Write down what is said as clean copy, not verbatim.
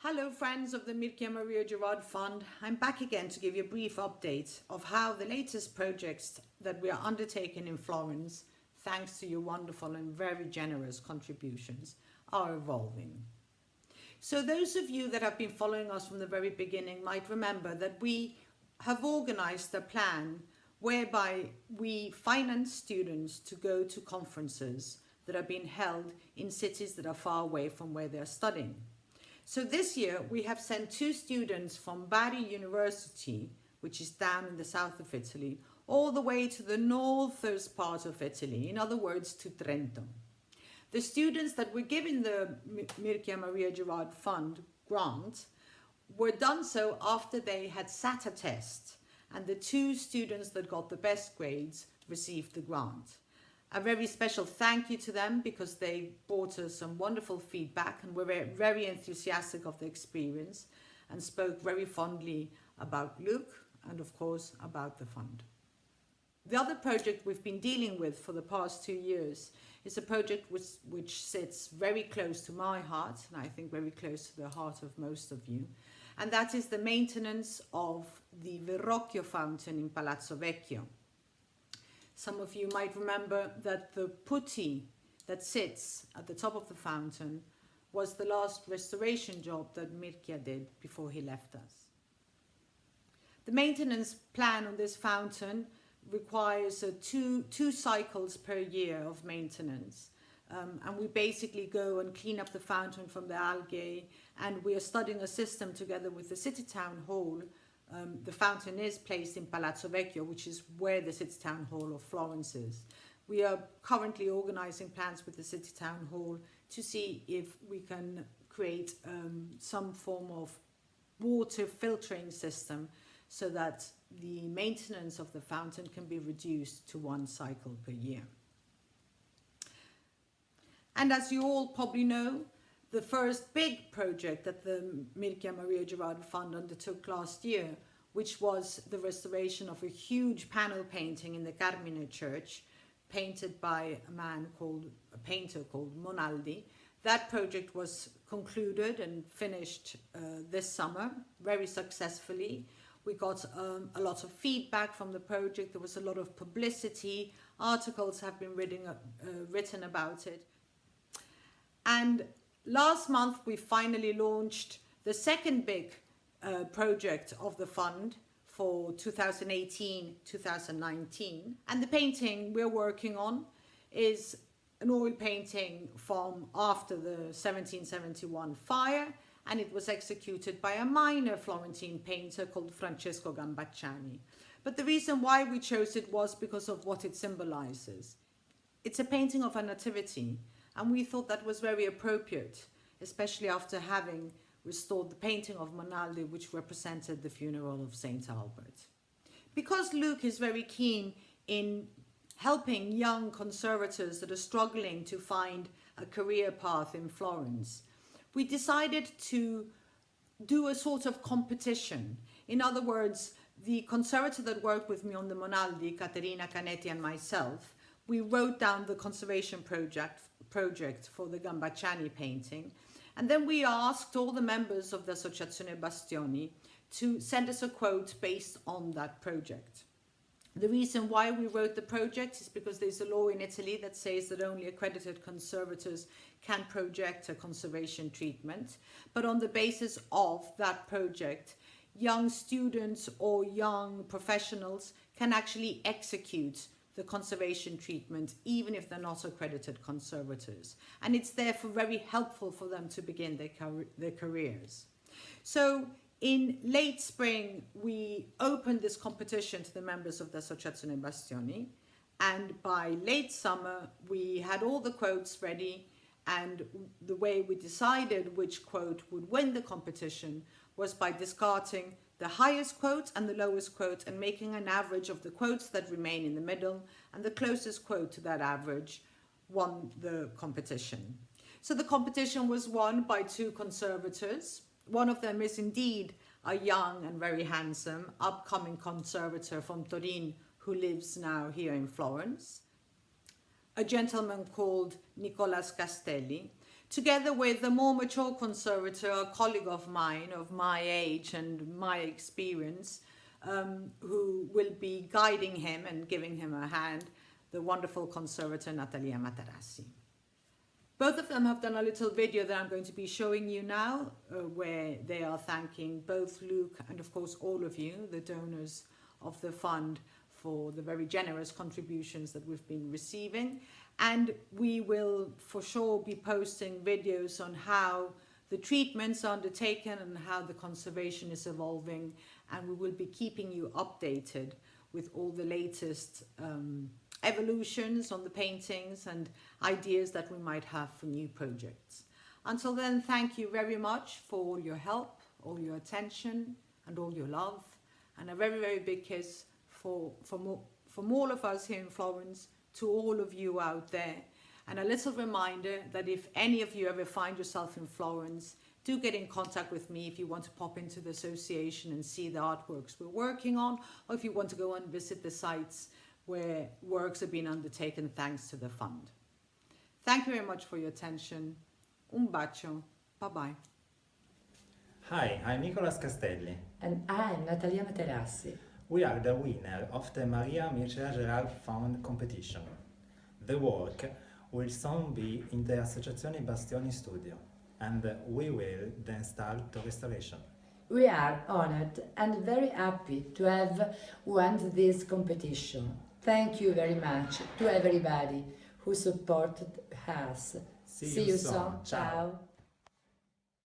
Hello friends of the Mircea Maria Gerard Fund. I'm back again to give you a brief update of how the latest projects that we are undertaking in Florence, thanks to your wonderful and very generous contributions, are evolving. So those of you that have been following us from the very beginning might remember that we have organized a plan whereby we finance students to go to conferences that are being held in cities that are far away from where they're studying. So this year we have sent two students from Bari University, which is down in the south of Italy, all the way to the northern part of Italy, in other words to Trento. The students that were given the Mircea Maria Gerard Fund grant were done so after they had sat a test, and the two students that got the best grades received the grant. A very special thank you to them because they brought us some wonderful feedback and were very enthusiastic of the experience and spoke very fondly about Luke and of course about the fund. The other project we've been dealing with for the past 2 years is a project which sits very close to my heart, and I think very close to the heart of most of you, and that is the maintenance of the Verrocchio fountain in Palazzo Vecchio. Some of you might remember that the putti that sits at the top of the fountain was the last restoration job that Mircea did before he left us. The maintenance plan on this fountain requires two cycles per year of maintenance. And we basically go and clean up the fountain from the algae, and we are studying a system together with the City Town Hall. The fountain is placed in Palazzo Vecchio, which is where the City Town Hall of Florence is. We are currently organizing plans with the City Town Hall to see if we can create some form of water filtering system so that the maintenance of the fountain can be reduced to one cycle per year. And as you all probably know, the first big project that the Mircea Maria Gerard Fund undertook last year, which was the restoration of a huge panel painting in the Carmine Church, painted by a painter called Monaldi. That project was concluded and finished this summer very successfully. We got a lot of feedback from the project. There was a lot of publicity. Articles have been written about it. And last month, we finally launched the second big project of the fund for 2018-2019. And the painting we're working on is an oil painting from after the 1771 fire, and it was executed by a minor Florentine painter called Francesco Gambacciani. But the reason why we chose it was because of what it symbolizes. It's a painting of a Nativity, and we thought that was very appropriate, especially after having restored the painting of Monaldi, which represented the funeral of Saint Albert. Because Luke is very keen in helping young conservators that are struggling to find a career path in Florence, we decided to do a sort of competition. In other words, the conservator that worked with me on the Monaldi, Caterina Canetti and myself, we wrote down the conservation project for the Gambacciani painting, and then we asked all the members of the Associazione Bastioni to send us a quote based on that project. The reason why we wrote the project is because there's a law in Italy that says that only accredited conservators can project a conservation treatment, but on the basis of that project, young students or young professionals can actually execute the conservation treatment, even if they're not accredited conservators. And it's therefore very helpful for them to begin their careers. So in late spring, we opened this competition to the members of the Associazione Bastioni. And by late summer, we had all the quotes ready. And the way we decided which quote would win the competition was by discarding the highest quote and the lowest quote and making an average of the quotes that remain in the middle, and the closest quote to that average won the competition. So the competition was won by two conservators. One of them is indeed a young and very handsome upcoming conservator from Turin who lives now here in Florence, a gentleman called Nicolas Castelli. together with a more mature conservator, a colleague of mine, of my age and my experience, who will be guiding him and giving him a hand, the wonderful conservator Natalia Materassi. Both of them have done a little video that I'm going to be showing you now, where they are thanking both Luke and of course all of you, the donors of the fund, for the very generous contributions that we've been receiving. And we will for sure be posting videos on how the treatments are undertaken and how the conservation is evolving, and we will be keeping you updated with all the latest evolutions on the paintings and ideas that we might have for new projects. Until then, thank you very much for all your help, all your attention and all your love, and a very, very big kiss from all of us here in Florence to all of you out there. And a little reminder that if any of you ever find yourself in Florence, do get in contact with me if you want to pop into the association and see the artworks we're working on, or if you want to go and visit the sites where works are being undertaken thanks to the fund. Thank you very much for your attention. Un bacio. Bye-bye. Hi, I'm Nicolas Castelli. And I'm Natalia Materassi. We are the winner of the Mircea Gerard Fund competition. The work will soon be in the Associazione Bastioni studio, and we will then start the restoration. We are honored and very happy to have won this competition. Thank you very much to everybody who supported us. See you soon. Ciao.